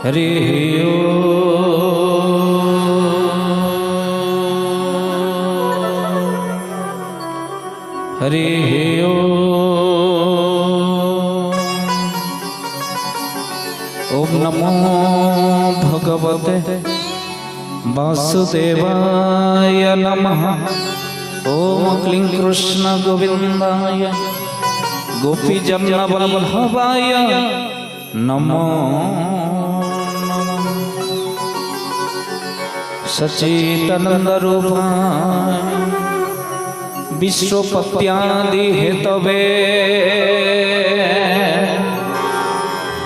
हरि हरि ओम नमो भगवते वासुदेवाय नमः। ओम क्लीं कृष्ण गोविंदाय गोपीजनवल्लभाय नमो नमः। सच्चिदानंद रूपाय विश्वपत्यादि हेतवे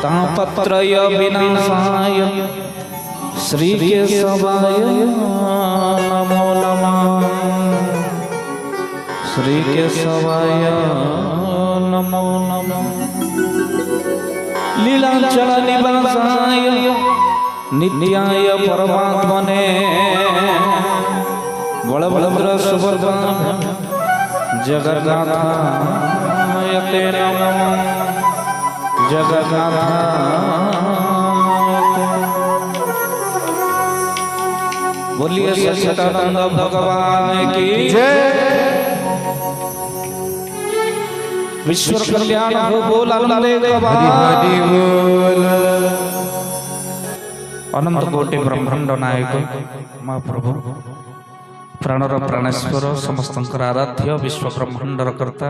तापत्रय विनाशाय श्री केशवाय नमो नमः। श्री केशवाय नमो नमः। लीलाचल निवासाय नित्याय परमात्मने बलभद्र सुभद्रा जगन्नाथाय ते नमः। जगन्नाथ बोलिए सच्चिदानंद भगवान की जय। विश्व कल्याण हो बोल हरि बोल। अनंत कोटि ब्रह्मांड नायक महाप्रभु प्राणर प्राणेश्वर समस्त आराध्य विश्व ब्रह्मांडर कर्ता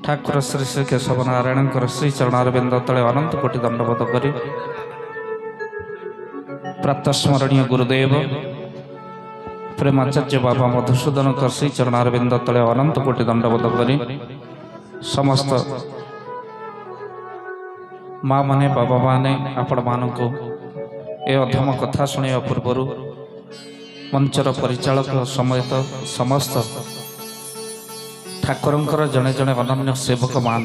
ठाकुर श्री श्री केशव नारायण श्री चरणारविंद तले अनंत कोटि दंडवत करी प्रातस्मरणीय गुरुदेव प्रेमाचार्य बाबा मधुसूदन श्री चरणारविंद तले अनंत कोटि दंडवत करी समस्त माँ माने बाबा माने आपण मानक ए अधम कथा शुणा पूर्वर मंचर परिचालक समेत समस्त ठाकुरंकर जड़े जड़े अनन्य सेवक मान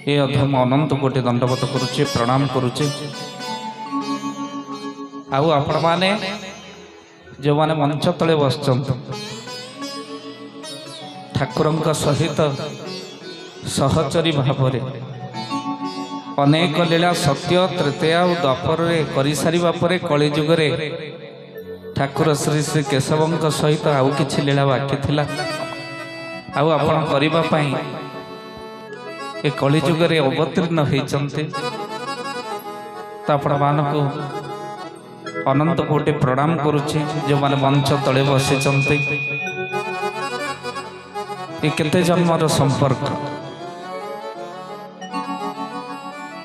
ए अधम अनंत कोटि दंडवत करुचे प्रणाम करुचे। आउ आपण माने जो माने मंच तले बसचंत ठाकुरंक सहित सहचरी भावरे अनेक लीला सत्य तृतीया और द्वापर करि सारिबा परे कलि जुगरे ठाकुर श्री श्री केशवंक सहित आउ किछि लीला बाकी थिला। आउ आपण करिबा पई ए कलि जुगरे अवतीर्ण होइचंते त आपण मानको अनंत कोटि प्रणाम करुछि। जो माने मंच तळे बसिचंते ए केते जन्मर संपर्क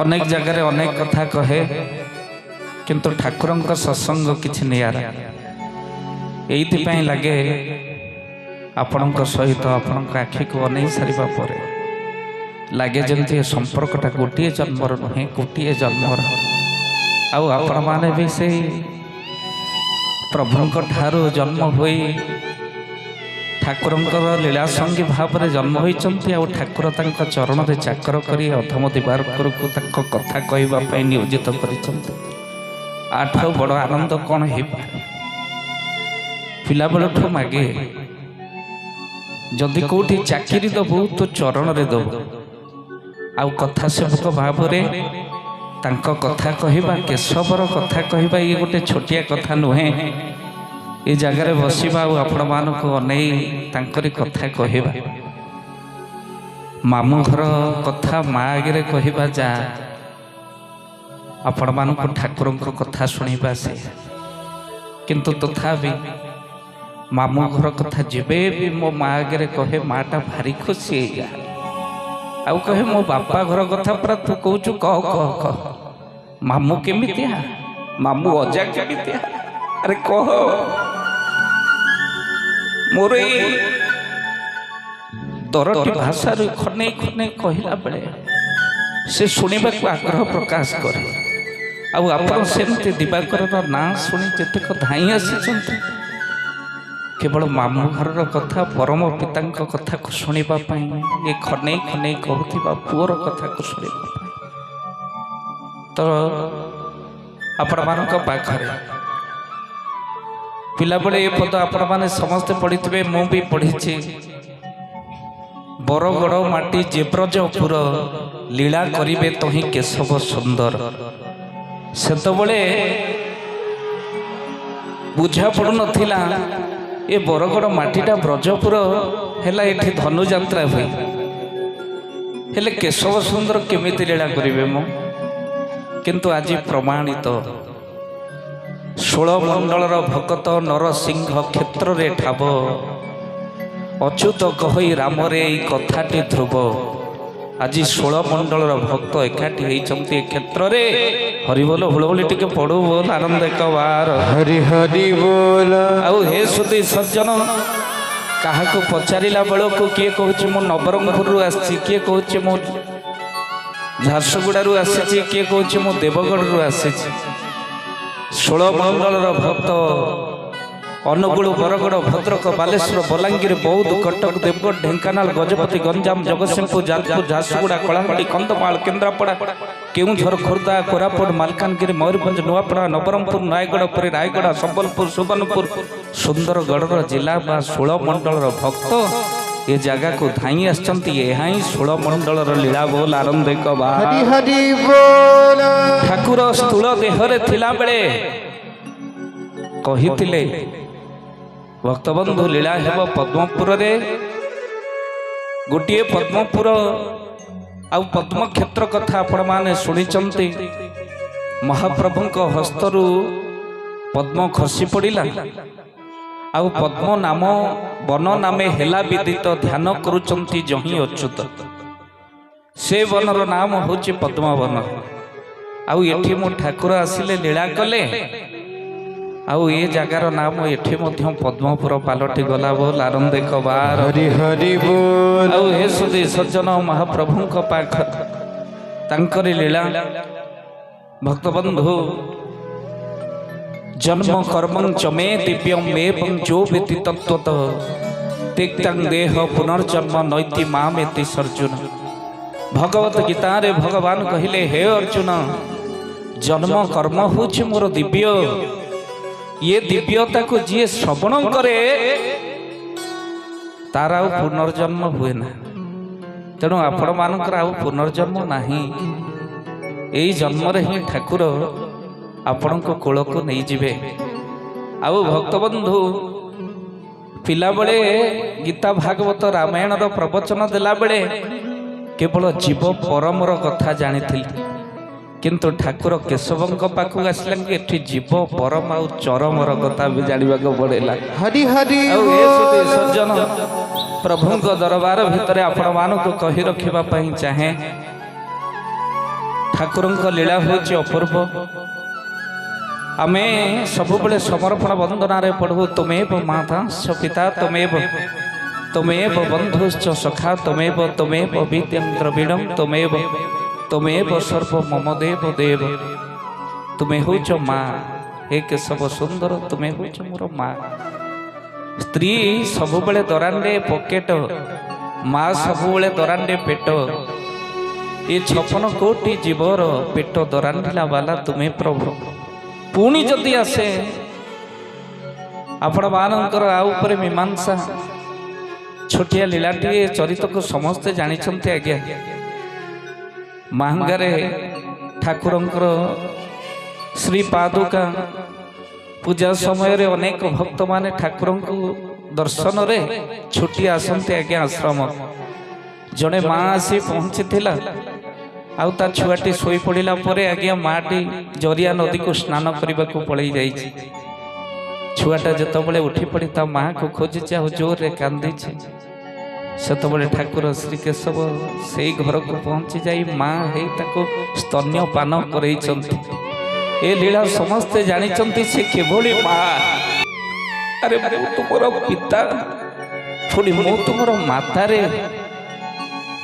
अनेक जगह अनेक कथा कहे किंतु ठाकुरंक सत्संग किछि नियारा एइथि पई लागे आपणक सहित आपणक आखि को अनै सारिबा परे लागे जंती संपर्कटा गोटिए जन्मर नुहे गोटिए जन्मर। आउ आपण माने भी से प्रभुंक ठारू जन्म होई ठाकुरंकर लीला संगी भाव में जन्म होइचंती। आउ ठाकुर तांका चरण रे चाकर करी अधम दिवाकर को तांका कथा कहबा पई नियोजित करिचंती। आठो बड़ आनंद कोन हे पिला बेलठू मागे जदि कोठी चाकरी दबु तो चरण रे दबु। आउ कथा सेवक भाव रे तांका कथा कहबा केशवर कथा कहबा ये गोटे छोटिया कथा नुहे। ए जगह बसवा आपण मान को अनै तांकरी कथा कहबा मामू घर कथा माँ आगे कहबा जा आपण मान को ठाकुर को कथा शुणा से किंतु तथापि मामू घर कथा जेबे भी मो माँ आगे कहे माटा भारी खुशी आउ कहे मो बापा घर कथा पूरा तू कहूँ कह कह कह मामू केमितिया मामू अजा केमितिया अरे कह मोर दरटी भाषा खने खने कहला बेले से शुणा को आग्रह प्रकाश करे। आउ आपण सेमती दिवाकर ना शुणी जेतेक धाई आसी केवल मामू घर कथा परम पिता कथा को शुणा ये खने खने कहूथिबा पुअर कथा को शुणा तो आपण मानक पाखरे पिला बेले ये पद आपण माने समस्ते पढ़ी मु भी पढ़ी बरगड़ माटी जेब्रजपुर लीला करिबे तही केशव सुंदर ସେତେବେଳେ ବୁଝା ପଡୁନଥିଲା ଏ ବରଗଡ଼ ମାଟିଟା ବ୍ରଜପୁର ହେଲା, ଏଠି ଧନୁଯାତ୍ରା ହୁଏ। ହେଲେ କେଶବ ସୁନ୍ଦର କେମିତି ଲୀଳା କରିବେ ମୁଁ? କିନ୍ତୁ ଆଜି ପ୍ରମାଣିତ 16 ମଣ୍ଡଳର ଭକତ ନରସିଂହ କ୍ଷେତ୍ରରେ ଠାବ, ଅଚ୍ୟୁତ କହି ରାମରେ ଏଇ କଥାଟି ଧ୍ରୁବ। ଆଜି 16 ମଣ୍ଡଳର ଭକ୍ତ ଏକାଠି ହେଇଛନ୍ତି ଏ କ୍ଷେତ୍ରରେ। ହରି ବୋଲ ହୁଳହୁଳି ଟିକେ ପଡୁ ବୋଲ ଆନନ୍ଦ ଏକବାର ହରି ହରି ବୋଲ। ଆଉ ହେ ସୁଧୀ ସଜ୍ଜନ, କାହାକୁ ପଚାରିଲା ବେଳକୁ କିଏ କହୁଛି ମୁଁ ନବରଙ୍ଗପୁରରୁ ଆସିଛି, କିଏ କହୁଛି ମୁଁ ଝାରସୁଗୁଡ଼ାରୁ ଆସିଛି, କିଏ କହୁଛି ମୁଁ ଦେବଗଡ଼ରୁ ଆସିଛି। 16 ମଣ୍ଡଳର ଭକ୍ତ ଅନୁଗୁଳ, ବରଗଡ଼, ଭଦ୍ରକ, ବାଲେଶ୍ୱର, ବଲାଙ୍ଗୀର, ବୌଦ୍ଧ, କଟକ, ଦେବଗଡ଼, ଢେଙ୍କାନାଳ, ଗଜପତି, ଗଞ୍ଜାମ, ଜଗତସିଂହପୁର, ଯାଜପୁର, ଝାରସୁଗୁଡ଼ା, କଳାହାଣ୍ଡି, କନ୍ଧମାଳ, କେନ୍ଦ୍ରାପଡ଼ା, କେଉଁଝର, ଖୋର୍ଦ୍ଧା, କୋରାପୁଟ, ମାଲକାନଗିରି, ମୟୂରଭଞ୍ଜ, ନୂଆପଡ଼ା, ନବରଙ୍ଗପୁର, ନୟାଗଡ଼, ପୁରୀ, ରାୟଗଡ଼ା, ସମ୍ବଲପୁର, ସୁବର୍ଣ୍ଣପୁର, ସୁନ୍ଦରଗଡ଼ର ଜିଲ୍ଲା ବା 16 ମଣ୍ଡଳର ଭକ୍ତ ଏ ଜାଗାକୁ ଧାଇଁ ଆସିଛନ୍ତି। ଏହା ହିଁ 16 ମଣ୍ଡଳର ଲୀଳା ବୋଲ ଆନନ୍ଦ ଏକବାର ହରି ହରି ବୋଲ। ଠାକୁର ସ୍ଥୂଳ ଦେହରେ ଥିଲାବେଳେ କହିଥିଲେ ଭକ୍ତବନ୍ଧୁ ଲୀଳା ହେବ ପଦ୍ମପୁରରେ। ଗୋଟିଏ ପଦ୍ମପୁର ଆଉ ପଦ୍ମକ୍ଷେତ୍ର କଥା ଆପଣମାନେ ଶୁଣିଛନ୍ତି। ମହାପ୍ରଭୁଙ୍କ ହସ୍ତରୁ ପଦ୍ମ ଖସି ପଡ଼ିଲା, ଆଉ ପଦ୍ମ ନାମ ବନ ନାମେ ହେଲା ବିଦିତ, ଧ୍ୟାନ କରୁଛନ୍ତି ଯହିଁ ଅଚ୍ୟୁତ। ସେ ବନର ନାମ ହେଉଛି ପଦ୍ମବନ। ଆଉ ଏଠି ମୁଁ ଠାକୁର ଆସିଲେ ଲୀଳା କଲେ, ଆଉ ଏ ଜାଗାର ନାମ ଏଠି ମଧ୍ୟ ପଦ୍ମପୁର ପାଲଟି ଗଲା ବୋଲ ଆନନ୍ଦ ଏକବାର ହରି ହରି ବୋଲ। ଆଉ ହେ ସୁଧୀ ସଜ୍ଜନ, ମହାପ୍ରଭୁଙ୍କ ପାଖ ତାଙ୍କରି ଲୀଳା। ଭକ୍ତବନ୍ଧୁ, ଜନ୍ମ କର୍ମଂ ଚମେ ଦିବ୍ୟಂ ଏବଂ ଯୋ ବେତି ତତ୍ତ୍ୱତ ତିକ୍ତଂ ଦେହ ପୁନର୍ଜନ୍ମ ନୈତି ମାମେତି ସର୍ଜୁନ। ଭଗବତ ଗୀତାରେ ଭଗବାନ କହିଲେ, ହେ ଅର୍ଜୁନ, ଜନ୍ମ କର୍ମ ହେଉଛି ମୋର ଦିବ୍ୟ। ଇଏ ଦିବ୍ୟତାକୁ ଯିଏ ଶ୍ରବଣ କରେ ତାର ଆଉ ପୁନର୍ଜନ୍ମ ହୁଏ ନା। ତେଣୁ ଆପଣମାନଙ୍କର ଆଉ ପୁନର୍ଜନ୍ମ ନାହିଁ। ଏଇ ଜନ୍ମରେ ହିଁ ଠାକୁର ଆପଣଙ୍କ କୋଳକୁ ନେଇଯିବେ। ଆଉ ଭକ୍ତବନ୍ଧୁ, ପିଲାବେଳେ ଗୀତା ଭାଗବତ ରାମାୟଣର ପ୍ରବଚନ ଦେଲାବେଳେ କେବଳ ଜୀବ ପରମର କଥା ଜାଣିଥିଲି, କିନ୍ତୁ ଠାକୁର କେଶବଙ୍କ ପାଖକୁ ଆସିଲା କି ଏଠି ଜୀବ ପରମ ଆଉ ଚରମର କଥା ବି ଜାଣିବାକୁ ପଡ଼ିଲା। ହରି ହରି ଆଉ ଏ ବୋଲ। ସଜ୍ଜନ, ପ୍ରଭୁଙ୍କ ଦରବାର ଭିତରେ ଆପଣମାନଙ୍କୁ କହି ରଖିବା ପାଇଁ ଚାହେଁ, ଠାକୁରଙ୍କ ଲୀଳା ହେଉଛି ଅପୂର୍ବ। ଆମେ ସବୁବେଳେ ସମର୍ପଣ ବନ୍ଦନାରେ ପଢ଼ୁ, ତୁମେବ ମାତାଶ୍ଚ ପିତା ତୁମେବ, ତୁମେବ ବନ୍ଧୁଶ୍ଚ ସଖା ତୁମେବ, ତୁମେବ ବିଦ୍ୟଂ ଦ୍ରବିଡ଼ଂ ତୁମେବ, ତୁମେବ ସର୍ବ ମମ ଦେବ ଦେବ। ତୁମେ ହେଉଛ ମା, ହେ କେଶବ ସୁନ୍ଦର, ତୁମେ ହେଉଛ ମୋର ମା। ସ୍ତ୍ରୀ ସବୁବେଳେ ଦରାଣ୍ଡେ ପକେଟ, ମା ସବୁବେଳେ ଦରାଣ୍ଡେ ପେଟ। ଏ 56 କୋଟି ଜୀବର ପେଟ ଦରାଣ୍ଡିଲା ବାଲା ତୁମେ ପ୍ରଭୁ। ପୁଣି ଯଦି ଆସେ ଆପଣମାନଙ୍କର ଆଉ ଉପରେ ମୀମାଂସା, ଛୋଟିଆ ଲୀଳାଟିଏ ଚରିତକୁ ସମସ୍ତେ ଜାଣିଛନ୍ତି ଆଜ୍ଞା। ମାହାଙ୍ଗାରେ ଠାକୁରଙ୍କର ଶ୍ରୀ ପାଦୁକା ପୂଜା ସମୟରେ ଅନେକ ଭକ୍ତମାନେ ଠାକୁରଙ୍କୁ ଦର୍ଶନରେ ଛୁଟି ଆସନ୍ତି ଆଜ୍ଞା ଆଶ୍ରମ। ଜଣେ ମା ଆସି ପହଞ୍ଚିଥିଲା, ଆଉ ତା ଛୁଆଟି ଶୋଇ ପଡ଼ିଲା ପରେ ଆଜ୍ଞା ମାଟି ଜରିଆ ନଦୀକୁ ସ୍ନାନ କରିବାକୁ ପଳେଇ ଯାଇଛି। ଛୁଆଟା ଯେତେବେଳେ ଉଠି ପଡ଼ି ତା ମାଆକୁ ଖୋଜିଛି, ଆଉ ଜୋରରେ କାନ୍ଦିଛି। ସେତେବେଳେ ଠାକୁର ଶ୍ରୀ କେଶବ ସେଇ ଘରକୁ ପହଞ୍ଚି ଯାଇ ମା ହେଇ ତାକୁ ସ୍ତନ୍ୟ ପାନ କରେଇଛନ୍ତି। ଏ ଲୀଳା ସମସ୍ତେ ଜାଣିଛନ୍ତି। ସେ କିଭଳି ମା, ଆରେ ମୁଁ ତୁମର ପିତା, ପୁଣି ମୁଁ ତୁମର ମାତାରେ,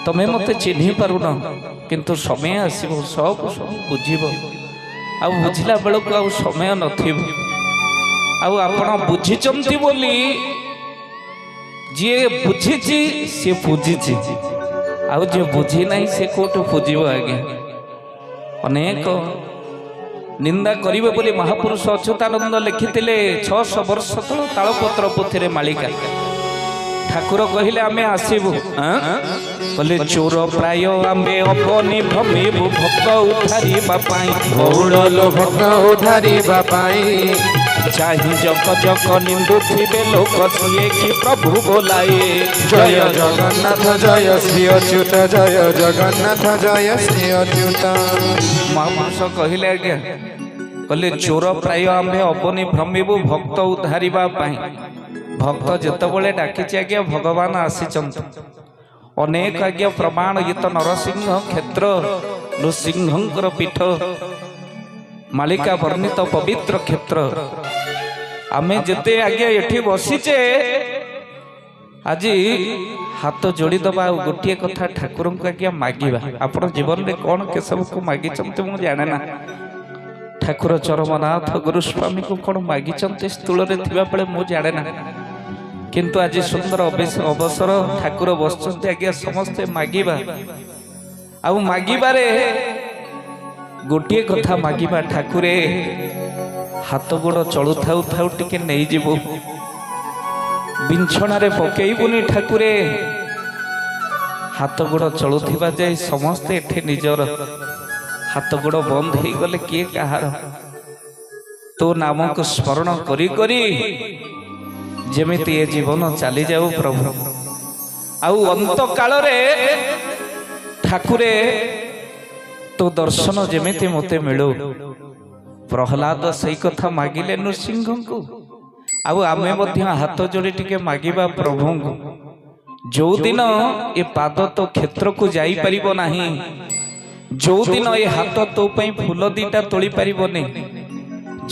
ତମେ ମୋତେ ଚିହ୍ନି ପାରୁନ, କିନ୍ତୁ ସମୟ ଆସିବ ସବୁ ବୁଝିବ। ଆଉ ବୁଝିଲା ବେଳକୁ ଆଉ ସମୟ ନଥିବ। ଆଉ ଆପଣ ବୁଝିଛନ୍ତି ବୋଲି, ଯିଏ ବୁଝିଛି ସିଏ ପୂଜିଛି, ଆଉ ଯିଏ ବୁଝି ନାହିଁ ସେ କୋଉଠୁ ପୂଜିବ ଆଜ୍ଞା। ଅନେକ ନିନ୍ଦା କରିବେ ବୋଲି ମହାପୁରୁଷ ଅଚ୍ୟୁତାନନ୍ଦ ଲେଖିଥିଲେ 600 ବର୍ଷ ତଳ ତାଳପତ୍ର ପୋଥିରେ ମାଳିକା। ଠାକୁର କହିଲେ ଆମେ ଆସିବୁ କହିଲେ ଚୋର ପ୍ରାୟ ଆମେ ଅବନି ଭ୍ରମିବୁ ଭକ୍ତ ଉଦ୍ଧାରିବା ପାଇଁ ଗୌଡ଼ ଲୋଭକ ଉଦ୍ଧାରିବା ପାଇଁ ଚାହିଁ ଜଗ ଜଗ ନିନ୍ଦୁଥିବେ ଲୋକ ସିଏ କି ପ୍ରଭୁ ବୋଲାଏ ଜୟ ଜଗନ୍ନାଥ ଜୟ ଶ୍ରୀ ଅଚ୍ୟୁତ ଜୟ ଜଗନ୍ନାଥ ଜୟ ଶ୍ରୀ ଅଚ୍ୟୁତ। ମହାପୁରୁଷ କହିଲେ ଆଜ୍ଞା କହିଲେ ଚୋର ପ୍ରାୟ ଆମେ ଅବନି ଭ୍ରମିବୁ ଭକ୍ତ ଉଦ୍ଧାରିବା ପାଇଁ ଭକ୍ତ ଯେତେବେଳେ ଡାକିଛି ଆଜ୍ଞା ଭଗବାନ ଆସିଛନ୍ତି ଅନେକ ଆଜ୍ଞା ପ୍ରମାଣ ଇଏ ତ ନରସିଂହ କ୍ଷେତ୍ର ନୃସିଂହଙ୍କର ପୀଠ ମାଳିକା ବର୍ଣ୍ଣିତ ପବିତ୍ର କ୍ଷେତ୍ର ଆମେ ଯେତେ ଆଜ୍ଞା ଏଠି ବସିଛେ ଆଜି ହାତ ଯୋଡ଼ିଦେବା ଆଉ ଗୋଟିଏ କଥା ଠାକୁରଙ୍କୁ ଆଜ୍ଞା ମାଗିବା ଆପଣ ଜୀବନରେ କ'ଣ କେଶବକୁ ମାଗିଛନ୍ତି ମୁଁ ଜାଣେ ନା ଠାକୁର ଚରମନାଥ ଗୁରୁସ୍ୱାମୀଙ୍କୁ କ'ଣ ମାଗିଛନ୍ତି ସ୍ଥୂଳରେ ଥିବା ବେଳେ ମୁଁ ଜାଣେ ନା କିନ୍ତୁ ଆଜି ସୁନ୍ଦର ଅବସର ଠାକୁର ବସିଛନ୍ତି ଆଜ୍ଞା ସମସ୍ତେ ମାଗିବା ଆଉ ମାଗିବାରେ ଗୋଟିଏ କଥା ମାଗିବା ଠାକୁରେ ହାତ ଗୋଡ଼ ଚଳୁଥାଉ ଥାଉ ଟିକେ ନେଇଯିବୁ ବିଛଣାରେ ପକେଇବୁନି ଠାକୁରେ ହାତ ଗୋଡ଼ ଚଳୁଥିବା ଯାଇ ସମସ୍ତେ ଏଠି ନିଜର ହାତ ଗୋଡ଼ ବନ୍ଦ ହେଇଗଲେ କିଏ କାହାର ତୋ ନାମକୁ ସ୍ମରଣ କରି କରି ଯେମିତି ଏ ଜୀବନ ଚାଲିଯାଉ ପ୍ରଭୁ ଆଉ ଅନ୍ତ କାଳରେ ଠାକୁରେ ତୋ ଦର୍ଶନ ଯେମିତି ମୋତେ ମିଳୁ ପ୍ରହ୍ଲାଦ ସେଇ କଥା ମାଗିଲେ ନୃସିଂହଙ୍କୁ ଆଉ ଆମେ ମଧ୍ୟ ହାତ ଯୋଡ଼ି ଟିକେ ମାଗିବା ପ୍ରଭୁଙ୍କୁ ଯୋଉଦିନ ଏ ପାଦ ତୋ କ୍ଷେତ୍ରକୁ ଯାଇପାରିବ ନାହିଁ ଯୋଉଦିନ ଏ ହାତ ତୋ ପାଇଁ ଫୁଲ ଦିଟା ତୋଳି ପାରିବନି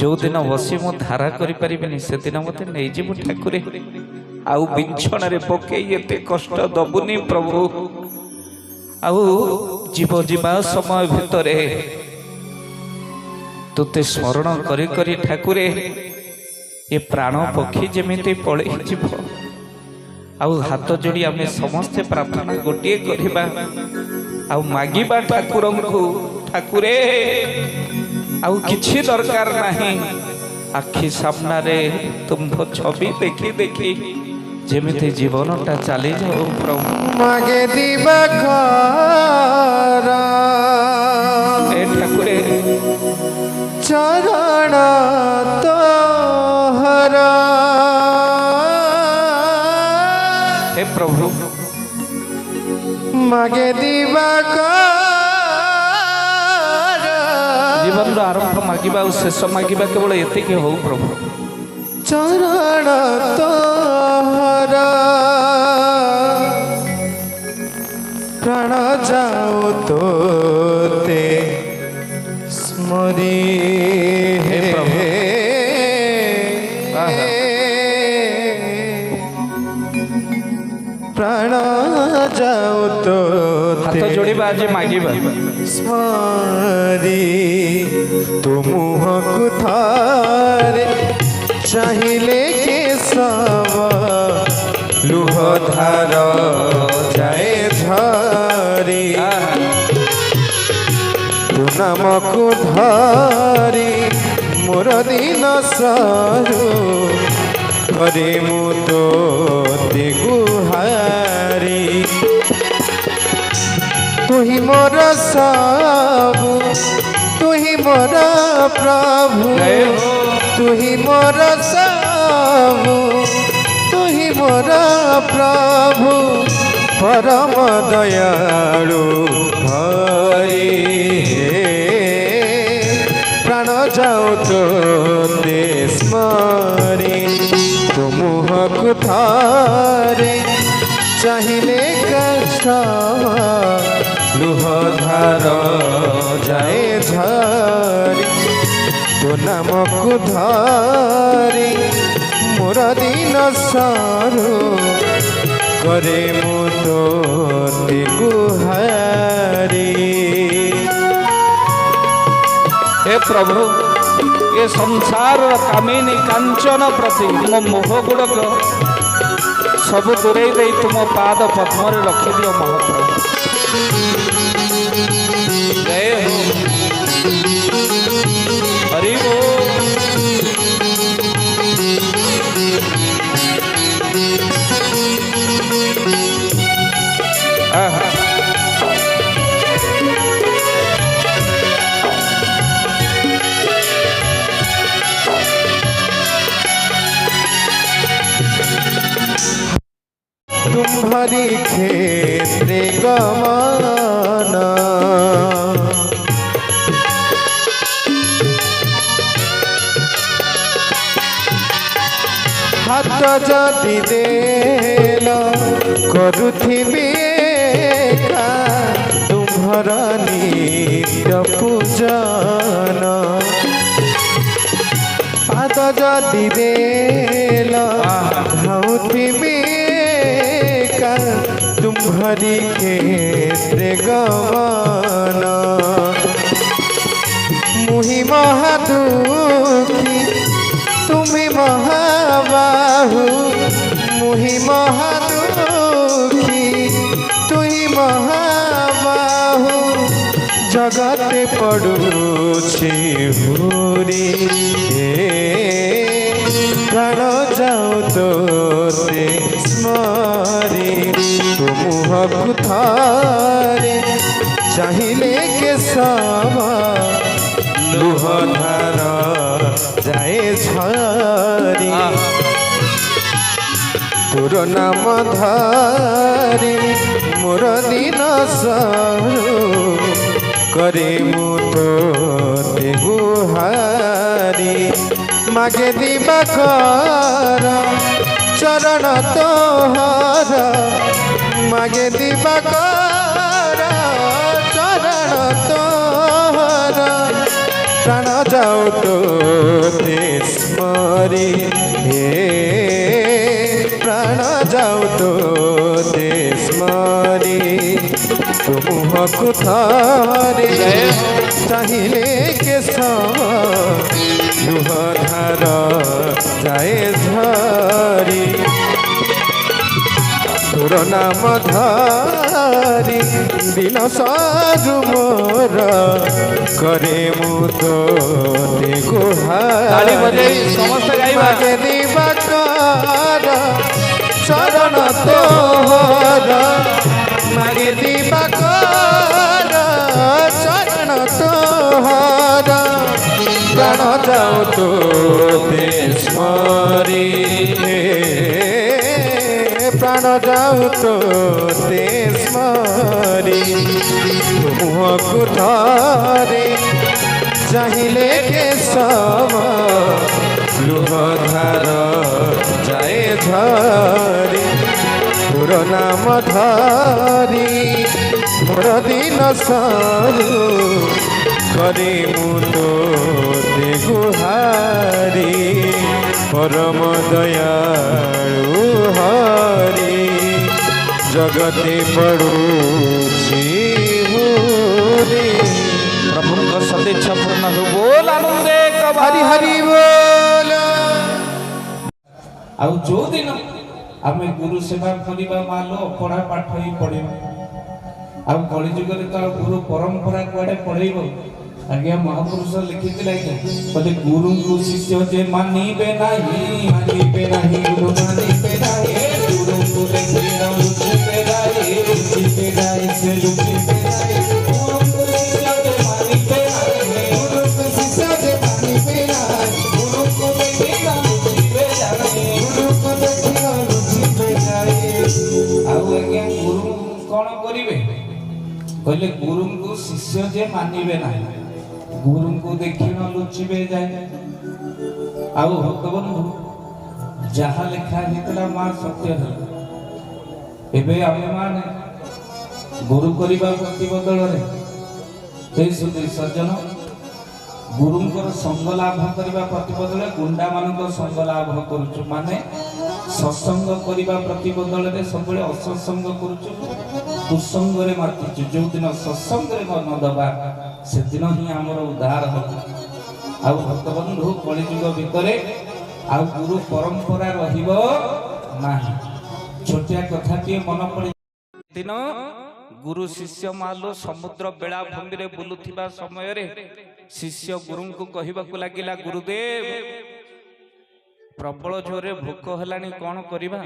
ଯୋଉଦିନ ବସି ମୁଁ ଧାରା କରିପାରିବିନି ସେଦିନ ମୋତେ ନେଇଯିବୁ ଠାକୁରେ ଆଉ ବିଛଣାରେ ପକେଇ ଏତେ କଷ୍ଟ ଦବୁନି ପ୍ରଭୁ ଆଉ ଯିବା ସମୟ ଭିତରେ ତୋତେ ସ୍ମରଣ କରି କରି ଠାକୁରେ ଏ ପ୍ରାଣ ପକ୍ଷୀ ଯେମିତି ପଳେଇ ଯିବ ଆଉ ହାତ ଯୋଡ଼ି ଆମେ ସମସ୍ତେ ପ୍ରାର୍ଥନା ଗୋଟିଏ କରିବା ଆଉ ମାଗିବା ଠାକୁରଙ୍କୁ ଠାକୁରେ ଆଉ କିଛି ଦରକାର ନାହିଁ ଆଖି ସାମ୍ନାରେ ତୁମ୍ଭ ଛବି ଦେଖି ଦେଖି ଯେମିତି ଜୀବନଟା ଚାଲିଯାଉ ପ୍ରଭୁ ମାଗେ ଦିବାକର ଏ ଠାକୁରେ ଚରଣ ତୋହର हे प्रभु मागे दिवाकर जीवन आरंभ मागिबा और शेष मागिबा केवल एतिके हो प्रभु चरण तोहर प्राण जाओ तोते स्मरी हे प्रभु प्राण जाओ तो हाथ जोड़िबा आज मागिबा स्मरी तू मुहକୁ ଥରେ ଚାହିଁଲେ के सब लुह धार जाए झरी तू नामକୁ धरी मोर दिन सरू करे मु तो गुहारी तू ही मोर सब तू ही मोर प्रभु तू ही मोर सब तू ही मोर प्रभु परम दयालु हरि प्राण जाओ तो स्मरी तू मुहକୁ ଥରେ ଚାହିଁଲେ କଷ୍ଟ ଲୁହ ଧାର ଯାଏ ଝରି ତୋ ନାମକୁ ଧରି ମୋର ଦିନ ସରୁ करे ମୁଁ ତୋତେ ଗୁହାରି हे प्रभु ये संसार कामिनी कांचन प्रति मो मोह गुड़क सब दूरे दे तुम पाद पद्म रखिदियो महाप्रभु जय हो हरि बोल तुम्हारी क्षेत्रे गमन हाथ जदि देल करुथिबि एका तुम्हर नित्य पूजन पाद जदि देल धाउथिबि एका तुम्हरी क्षेत्रे गमन मुहि महादुखी तुम्ही महाबाहु मुहि महादुखी तुही महाबाहु जगते पड़ुछि हुरी प्राण जाऊ तोते स्मरी तुमुहकु थारे चाहिले के समा लुह धारा जाए झरी तोर नाम धारी मोर दिन सारू करे मु तोते गुहारी मागे दिवाकर चरण तोहर मागे दिवाकर चरण तोहर प्राण जाऊ तोते स्मरी प्राण जाऊ तोते स्मरी तुमुहकु थारे चाहिले के लुह धार जाए झरी तोर नाम धारी दिन सारू मोर करे मु तोते गुहारी मागे दिवाकर चरण तोहर मागे दिवाकर चरण तोहर प्राण जाऊ तोते स्मरी प्राण जाऊ तोते स्मरी मुहकु थारे चाहिले के समा लुह धार जाए झरी तोर नाम धारी मोर दिन सारू करे मु तोते गुहारी परम दयालु हरि जगते पड़ुछि हुरी प्रभुଙ୍କ सदिच्छा पूर्ण हो बोल आनंदे हरि हरि बोल ଆଉ ଯୋଉ ଦିନ ଆମେ ଗୁରୁ ସେବା କରିବା ମାଲ ପଢା ପାଠ ହିଁ ପଢିବା ଆଉ କଳିଯୁଗରେ ତ ଗୁରୁ ପରମ୍ପରା କୁଆଡେ ପଢେଇବ ଆଜ୍ଞା ମହାପୁରୁଷ ଲିଖିଥିଲେ ଆଜ୍ଞା କହିଲେ ଗୁରୁଙ୍କୁ ଶିଷ୍ୟ ଯେ ମାନିବେ ନାହିଁ ଗୁରୁ ମାନିବେ ନାହିଁ ଗୁରୁଙ୍କୁ ଦେଖି ଲୁଚିବେ ନାହିଁ ସେ ଲୁଚିବେ ନାହିଁ ଗୁରୁଙ୍କୁ ଶିଷ୍ୟ ଯେ ମାନିବେ ନାହିଁ ଗୁରୁଙ୍କୁ ଶିଷ୍ୟ ଯେ ମାନିବେ ନାହିଁ ଗୁରୁଙ୍କୁ ଦେଖି ଲୁଚିବେ ନାହିଁ ଗୁରୁଙ୍କୁ ଦେଖି ଲୁଚିବେ ନାହିଁ ଆଉ ଆଜ୍ଞା ଗୁରୁ କଣ କରିବେ କହିଲେ ଗୁରୁଙ୍କୁ ଶିଷ୍ୟ ଯେ ମାନିବେ ନାହିଁ गुरुଙ୍କୁ ଦେଖି ନ ଲୁଚିବେ ଯାଏ ଆଉ ଭକ୍ତବନ୍ଧୁ ଯାହା ଲେଖା ହେଇଥିଲା ମା ସତ୍ୟ ହେଲା ଏବେ ଆମେମାନେ ଗୁରୁ କରିବା ପ୍ରତିବଦଳରେ ସେଇ ସୁଧୀ ସଜ୍ଜନ ଗୁରୁଙ୍କର ସଙ୍ଗ ଲାଭ କରିବା ପ୍ରତିବଦଳରେ ଗୁଣ୍ଡାମାନଙ୍କ ସଙ୍ଗ ଲାଭ କରୁଛୁ ମାନେ ସତ୍ସଙ୍ଗ କରିବା ପ୍ରତିବଦଳରେ ସବୁବେଳେ ଅସତ୍ସଙ୍ଗ କରୁଛୁ କୁସଙ୍ଗରେ ମାତିଛୁ ଯୋଉଦିନ ସତ୍ସଙ୍ଗରେ ମନ ଦବା ସେଦିନ ହିଁ ଆମର ଉଦ୍ଧାର ହବ ଆଉ ଭକ୍ତବନ୍ଧୁ କଳିଯୁଗ ଭିତରେ ଆଉ ଗୁରୁ ପରମ୍ପରା ରହିବ ନାହିଁ ଛୋଟିଆ କଥାଟିଏ ମନେ ପଡି ଦିନ ଗୁରୁ ଶିଷ୍ୟ ମାଲୋ ସମୁଦ୍ର ବେଳାଭୂମିରେ ବୁଲୁଥିବା ସମୟରେ ଶିଷ୍ୟ ଗୁରୁଙ୍କୁ କହିବାକୁ ଲାଗିଲା ଗୁରୁଦେବ ପ୍ରବଳ ଜୋରରେ ଭୋକ ହେଲାଣି କଣ କରିବା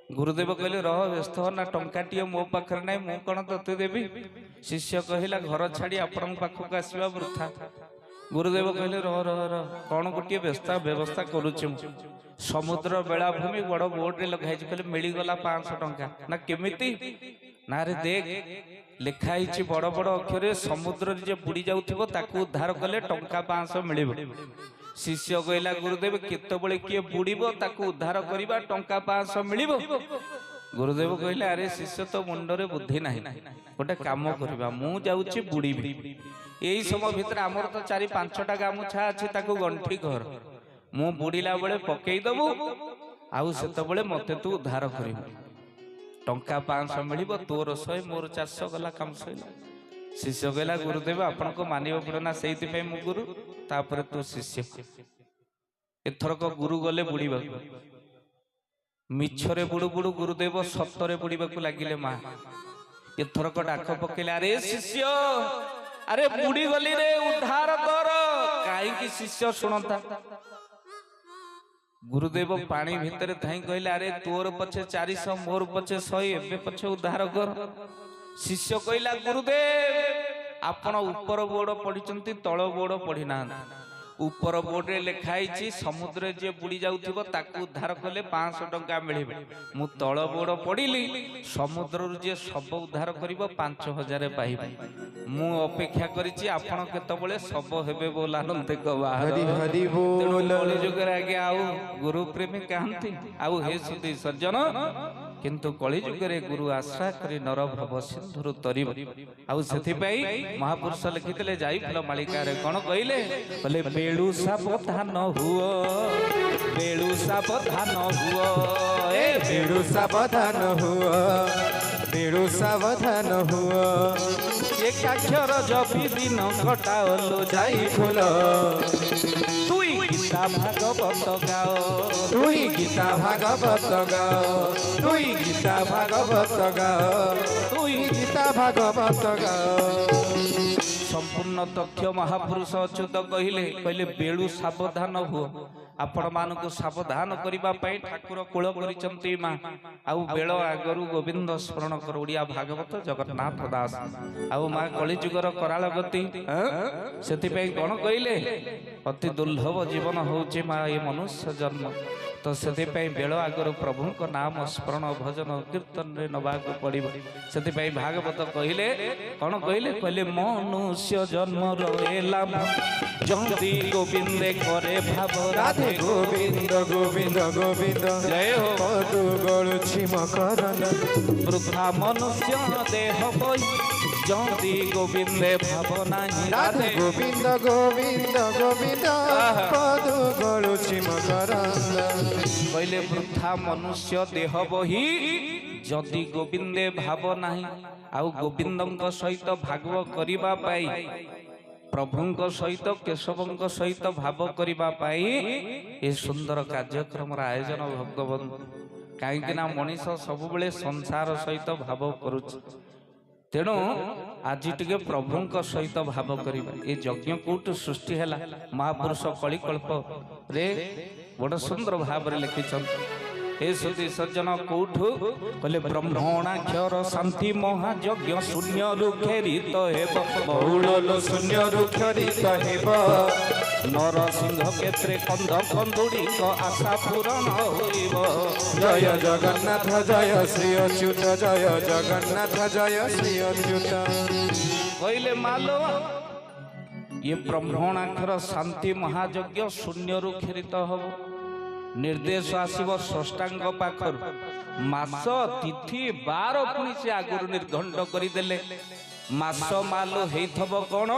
गुरुदेव कहले रह व्यस्त हो ना टंकाटिए मो पाखरे नहीं मु कौन तते देवी शिष्य कहला घर छाड़ी आपण पाखक आसवा वृथा ଗୁରୁଦେବ କହିଲେ ରହ ରହ ରହ କଣ ଗୋଟିଏ ବ୍ୟବସ୍ଥା କରୁଛି ମୁଁ। ସମୁଦ୍ର ବେଳାଭୂମି ବଡ ବୋର୍ଡରେ ଲେଖା ହେଇଛି। କହିଲେ ମିଳିଗଲା 500 ଟଙ୍କା। ନା କେମିତି? ନା ରେ ଦେଖ ଲେଖା ହେଇଛି ବଡ ବଡ ଅକ୍ଷରରେ ସମୁଦ୍ରରେ ଯେ ବୁଡି ଯାଉଥିବ ତାକୁ ଉଦ୍ଧାର କଲେ ଟଙ୍କା 500 ମିଳିବ। ଶିଷ୍ୟ କହିଲା ଗୁରୁଦେବ କେତେବେଳେ କିଏ ବୁଡିବ ତାକୁ ଉଦ୍ଧାର କରିବା ଟଙ୍କା 500 ମିଳିବ? ଗୁରୁଦେବ କହିଲେ ଆରେ ଶିଷ୍ୟ ତ ମୁଣ୍ଡରେ ବୁଦ୍ଧି ନାହିଁ, ଗୋଟେ କାମ କରିବା ମୁଁ ଯାଉଛି ବୁଡିବି। ଏଇ ସମୟ ଭିତରେ ଆମର ତ 4-5ଟା ଗାମୁଛା ଅଛି ତାକୁ ଗଣ୍ଠି କର, ମୁଁ ବୁଡିଲା ବେଳେ ପକେଇଦବୁ ଆଉ ସେତେବେଳେ ମତେ ତୁ ଉଦ୍ଧାର କରିବୁ। ଟଙ୍କା 500 ମିଳିବ, ତୋର 100 ମୋର 400 ଗଲା କାମ ସଇଲା। ଶିଷ୍ୟ କହିଲା ଗୁରୁଦେବ ଆପଣଙ୍କୁ ମାନିବାକୁ ପଡିବ ନା, ସେଇଥିପାଇଁ ମୁଁ ଗୁରୁ ତାପରେ ତୁ ଶିଷ୍ୟ। ଏଥରକ ଗୁରୁ ଗଲେ ବୁଡିବାକୁ। ମିଛରେ ବୁଡୁ ବୁଡୁ ଗୁରୁଦେବ ସତରେ ବୁଡିବାକୁ ଲାଗିଲେ। ମା ଏଥରକ ଡାକ ପକେଇଲେ ଆରେ ଶିଷ୍ୟ ଆରେ ବୁଡି ଗଲି ରେ ଉଦ୍ଧାର କର। କାହିଁକି ଶିଷ୍ୟ ଶୁଣନ୍ତା? ଗୁରୁଦେବ ପାଣି ଭିତରେ ଥାଇ କହିଲେ ଆରେ ତୋର ପଛେ 400 ମୋର ପଛେ 100, ଏବେ ପଛେ ଉଦ୍ଧାର କର। ଶିଷ୍ୟ କହିଲା ଗୁରୁଦେବ ଆପଣ ଉପର ବୋର୍ଡ ପଢିଛନ୍ତି ତଳ ବୋର୍ଡ ପଢି ନାହାନ୍ତି। ଉପର ବୋର୍ଡରେ ଲେଖା ହେଇଛି ସମୁଦ୍ରରେ ଯିଏ ବୁଡି ଯାଉଥିବ ତାକୁ ଉଦ୍ଧାର କଲେ 500 ଟଙ୍କା ମିଳିବ। ମୁଁ ତଳ ବୋର୍ଡ ପଢିଲି ସମୁଦ୍ରରୁ ଯିଏ ଶବ ଉଦ୍ଧାର କରିବ 5000 ପାଇବ। ମୁଁ ଅପେକ୍ଷା କରିଛି ଆପଣ କେତେବେଳେ ଶବ ହେବେ ବୋଲ ଆନନ୍ଦିକ ବାହାର। ହରି ହରି ବୋଲ। କଳିଯୁଗରେ ଆଜ୍ଞା ଆଉ ଗୁରୁ ପ୍ରେମୀ କାହାନ୍ତି ଆଉ ହେ ସୁଧୀ ସଜ୍ଜନ, କିନ୍ତୁ କଳିଯୁଗରେ ଗୁରୁ ଆଶ୍ରା କରି ନର ଭବ ସିନ୍ଧୁରୁ ତରିବ। ଆଉ ସେଥିପାଇଁ ମହାପୁରୁଷ ଲେଖିଥିଲେ ଯାଇ ଫୁଲ ମାଳିକାରେ କଣ କହିଲେ? କହିଲେ ବେଳୁ ସାବଧାନ ହୁଅ, ବେଳୁ ସାବଧାନ ହୁଅ, ବେଳୁ ସାବଧାନ ହୁଅ, ବେଳୁ ସାବଧାନ ହୁଅ। ଏକାକ୍ଷର ଜପି ଦିନ କଟାଅଲୋ ଯାଇ ଫୁଲ, ତୁଇ ଗୀତା ଭାଗବତ ଗାଅ, তুই গীতা ভাগবত গাও, তুই গীতা ভাগবত গাও, তুই গীতা ভাগবত গাও। ସମ୍ପୂର୍ଣ୍ଣ ତଥ୍ୟ ମହାପୁରୁଷ ଅଚ୍ୟୁତ କହିଲେ। କହିଲେ ବେଳୁ ସାବଧାନ ହୁଅ। ଆପଣ ମାନଙ୍କୁ ସାବଧାନ କରିବା ପାଇଁ ଠାକୁର କୂଳ କରିଛନ୍ତି ମା। ଆଉ ବେଳ ଆଗରୁ ଗୋବିନ୍ଦ ସ୍ମରଣ କର। ଓଡିଆ ଭାଗବତ ଜଗନ୍ନାଥ ଦାସ। ଆଉ ମା କଳିଯୁଗର କରାଳ ଗତି, ସେଥିପାଇଁ କଣ କହିଲେ? ଅତି ଦୁର୍ଲଭ ଜୀବନ ହଉଛି ମା ଏ ମନୁଷ୍ୟ ଜନ୍ମ। ତ ସେଥିପାଇଁ ବେଳ ଆଗରୁ ପ୍ରଭୁଙ୍କ ନାମ ସ୍ମରଣ ଭଜନ କୀର୍ତ୍ତନରେ ନବାକୁ ପଡିବ। ସେଥିପାଇଁ ଭାଗବତ କହିଲେ କଣ କହିଲେ? କହିଲେ ମନୁଷ୍ୟ ଜନ୍ମର ଲାଭ ଯଦି ଗୋବିନ୍ଦେ କରେ ଭାବ। রাধে গোবিন্দ গোবিন্দ গোবিন্দ জয় হো। মধু গড়ুছি মকরন্দ। বৃদ্ধা মনুষ্য দেহ বই যদি গোবিন্দে ভাব ନାହିଁ। রাধে গোবিন্দ গোবিন্দ গোবিন্দ মধু গড়ুছি মকরন্দ। କହିଲେ ବୃଥା ମନୁଷ୍ୟ ଦେହ ବହି ଯଦି ଗୋବିନ୍ଦେ ଭାବ ନାହିଁ। ଆଉ ଗୋବିନ୍ଦଙ୍କ ସହିତ ଭାଗବ କରିବା ପାଇଁ, ପ୍ରଭୁଙ୍କ ସହିତ କେଶବଙ୍କ ସହିତ ଭାବ କରିବା ପାଇଁ ଏ ସୁନ୍ଦର କାର୍ଯ୍ୟକ୍ରମର ଆୟୋଜନ ଭଗବାନ। କାହିଁକି ନା ମଣିଷ ସବୁବେଳେ ସଂସାର ସହିତ ଭାବ କରୁଛି। ତେଣୁ ଆଜି ଟିକେ ପ୍ରଭୁଙ୍କ ସହିତ ଭାବ କରିବା। ଏ ଯଜ୍ଞ କୋଉଠୁ ସୃଷ୍ଟି ହେଲା? ମହାପୁରୁଷ କଳିକଳ୍ପରେ ବଡ଼ ସୁନ୍ଦର ଭାବରେ ଲେଖିଛନ୍ତି। ଏ ସୁଧୀ ସଜ୍ଜନ କୋଉଠୁ? କହିଲେ ବ୍ରହ୍ମଣାକ୍ଷର ଶାନ୍ତି ମହାଯଜ୍ଞ ଶୂନ୍ୟରୁ ଖେରିତ ହେବ, ବହୁଳ ଶୂନ୍ୟରୁ କ୍ଷରିତ ହେବ। ନରସିଂହ କ୍ଷେତ୍ରେ କନ୍ଧ କନ୍ଦୁଡ଼ିଙ୍କ ଆଶା ପୂରଣ ହୋଇବ। জয় জগন্নাথ জয় শ্রী অচ্যুত, জয় জগন্নাথ জয় শ্রী অচ্যুত। କହିଲେ ମାଲୋ ଇଏ ବ୍ରହ୍ମଣାକ୍ଷର ଶାନ୍ତି ମହାଯଜ୍ଞ ଶୂନ୍ୟରୁ କ୍ଷରିତ ହବ। ନିର୍ଦ୍ଦେଶ ଆସିବ ସ୍ରଷ୍ଟାଙ୍କ ପାଖରୁ। ମାସ ତିଥି ବାର ପୁଣି ସେ ଆଗରୁ ନିର୍ଘଣ୍ଟ କରିଦେଲେ। ମାସ ମାଲୋ ହେଇଥବ କଣ?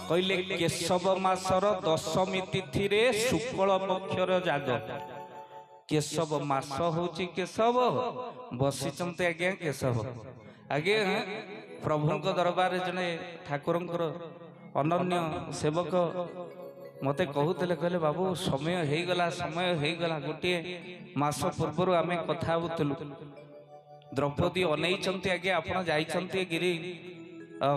କହିଲେ କେଶବ ମାସର ଦଶମୀ ତିଥିରେ ଶୁକ୍ଳ ପକ୍ଷର ଜାଗ। କେଶବ ମାସ ହଉଛି କେଶବ, ବସିଛନ୍ତି ଆଜ୍ଞା କେଶବ। ଆଜ୍ଞା ପ୍ରଭୁଙ୍କ ଦରବାରରେ ଜଣେ ଠାକୁରଙ୍କର ଅନନ୍ୟ ସେବକ ମତେ କହୁଥିଲେ, କହିଲେ ବାବୁ ସମୟ ହେଇଗଲା, ଗୋଟିଏ ମାସ ପୂର୍ବରୁ ଆମେ କଥା ହଉଥିଲୁ। ଦ୍ରୌପଦୀ ଅନେଇଛନ୍ତି ଆଜ୍ଞା, ଆପଣ ଯାଇଛନ୍ତି ଗିରି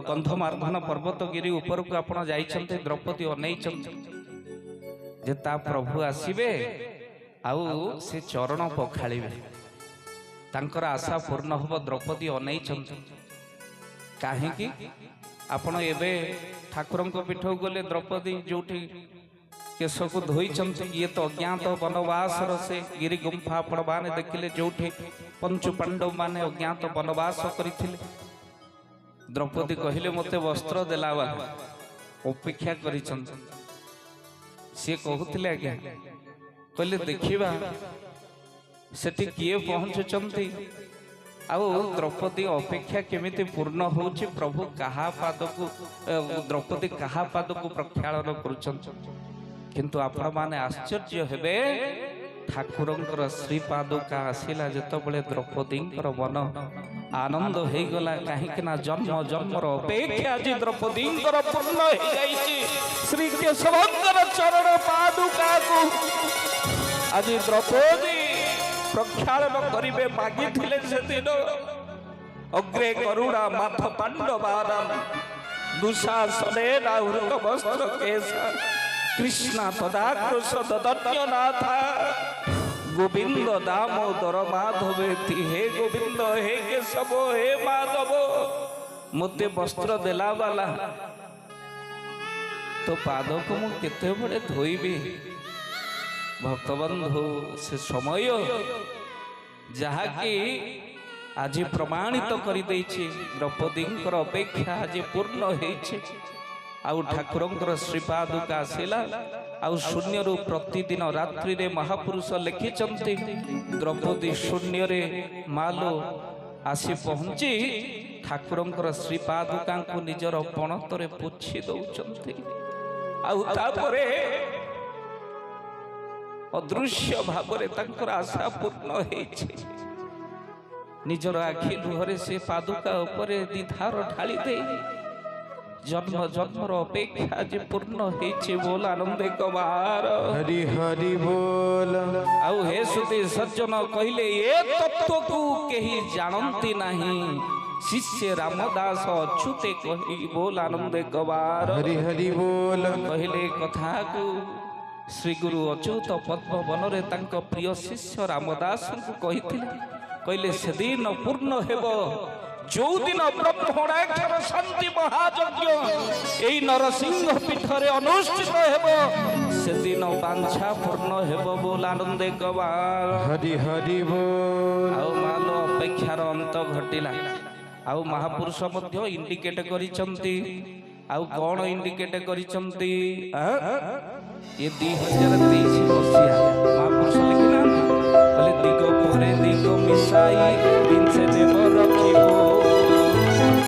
ଗନ୍ଧମାର୍ଦ୍ଧନ ପର୍ବତଗିରି ଉପରକୁ ଆପଣ ଯାଇଛନ୍ତି, ଦ୍ରୌପଦୀ ଅନେଇଛନ୍ତି ଯେ ତା ପ୍ରଭୁ ଆସିବେ ଆଉ ସେ ଚରଣ ପଖାଳିବେ, ତାଙ୍କର ଆଶା ପୂର୍ଣ୍ଣ ହବ। ଦ୍ରୌପଦୀ ଅନେଇଛନ୍ତି। କାହିଁକି? ଆପଣ ଏବେ ଠାକୁରଙ୍କ ପୀଠକୁ ଗଲେ ଦ୍ରୌପଦୀ ଯୋଉଠି କେଶକୁ ଧୋଇଛନ୍ତି, ଇଏ ତ ଅଜ୍ଞାତ ବନବାସର ସେ ଗିରି ଗୁମ୍ଫା ଆପଣମାନେ ଦେଖିଲେ ଯୋଉଠି ପଞ୍ଚୁ ପାଣ୍ଡବ ମାନେ ଅଜ୍ଞାତ ବନବାସ କରିଥିଲେ। ଦ୍ରୌପଦୀ କହିଲେ ମୋତେ ବସ୍ତ୍ର ଦେଲା ବାଲା ଅପେକ୍ଷା କରିଛନ୍ତି। ସିଏ କହୁଥିଲେ ଆଜ୍ଞା, କହିଲେ ଦେଖିବା ସେଠି କିଏ ପହଞ୍ଚୁଛନ୍ତି ଆଉ ଦ୍ରୌପଦୀ ଅପେକ୍ଷା କେମିତି ପୂର୍ଣ୍ଣ ହଉଛି, ପ୍ରଭୁ କାହା ପାଦକୁ ଦ୍ରୌପଦୀ କାହା ପାଦକୁ ପ୍ରକ୍ଷାଳନ କରୁଛନ୍ତି। କିନ୍ତୁ ଆପଣମାନେ ଆଶ୍ଚର୍ଯ୍ୟ ହେବେ, ଠାକୁରଙ୍କର ଶ୍ରୀପାଦୁକା ଆସିଲା ଯେତେବେଳେ ଦ୍ରୌପଦୀଙ୍କର ମନ ଆନନ୍ଦ ହେଇଗଲା। କାହିଁକି ନା ଜନ୍ମ ଜନ୍ମର ଅପେକ୍ଷା ଆଜି ଦ୍ରୌପଦୀଙ୍କର ପୂର୍ଣ୍ଣ ହେଇଯାଇଛି। ଶ୍ରୀ କେଶବଙ୍କର ଚରଣ ପାଦୁକାକୁ ଆଜି ଦ୍ରୌପଦୀ ପ୍ରକ୍ଷାଳନ କରିବେ ମାଗିଥିଲେ ସେଦିନ। ଅଗ୍ରେ କରୁଣା ମାଥ ପାଣ୍ଡବାନାଂ ଦୁଃଶାସନେ ନାହୃତ ବସ୍ତ୍ର କେଶ কৃষ্ণা তদাক্রোশ দদন্যনাথা গোবিন্দ দামোদর মাধবেতি হে গোবিন্দ হে কেশব হে মাধব মতে বস্ত্র দেলা বালা তো পাদକୁ ମୁଁ କେତେବେଳେ ଧୋଇବି। ଭକ୍ତବନ୍ଧୁ ସେ ସମୟ ଯାହାକି ଆଜି ପ୍ରମାଣିତ କରିଦେଇଛି ଦ୍ରୌପଦୀଙ୍କର ଅପେକ୍ଷା ଆଜି ପୂର୍ଣ୍ଣ ହେଇଛି। ଆଉ ଠାକୁରଙ୍କର ଶ୍ରୀପାଦୁକା ଆସିଲା। ଆଉ ଶୂନ୍ୟରୁ ପ୍ରତିଦିନ ରାତ୍ରିରେ ମହାପୁରୁଷ ଲେଖିଛନ୍ତି ଦ୍ରୌପଦୀ ଶୂନ୍ୟରେ ମାଲୋ ଆସି ପହଞ୍ଚି ଠାକୁରଙ୍କର ଶ୍ରୀପାଦୁକାଙ୍କୁ ନିଜର ପଣତରେ ପୋଛି ଦଉଛନ୍ତି। ଆଉ ତାପରେ ଅଦୃଶ୍ୟ ଭାବରେ ତାଙ୍କର ଆଶା ପୂର୍ଣ୍ଣ ହେଇଛି। ନିଜର ଆଖି ଲୁହରେ ସେ ପାଦୁକା ଉପରେ ଦିଧାର ଢାଳି ଦେଇ जन्म जन्मर अपेक्षा जे पूर्ण ହେଇଛି बोल आनंदे कबार हरि हरि बोल। आउ हे सुधी सज्जन कहले ए तत्व को केही जानती नहीं, शिष्य रामदास अच्युते कही बोल आनंदे कबार हरि हरि बोल। कहले कथा को श्री गुरु अच्युत पद्म बनरे तांको प्रिय शिष्य रामदास को कहिथिले। कहले सेदिन पूर्ण हेबो जो दिन ब्रह्मणाक्षर शांति महायज्ञ एई नरसिंह पीठरे अनुष्ठित हेबो सेदिन बांछा पूर्ण हेबो बोल आनंदे कबार हरि हरि बोल। आउ मालो अपेक्षार अंत घटिला। आउ महापुरुष मध्य इंडिकेट करिसंती। आउ कोन इंडिकेट करिसंती ये 2023 मसिया महापुरुष लिखिना बोले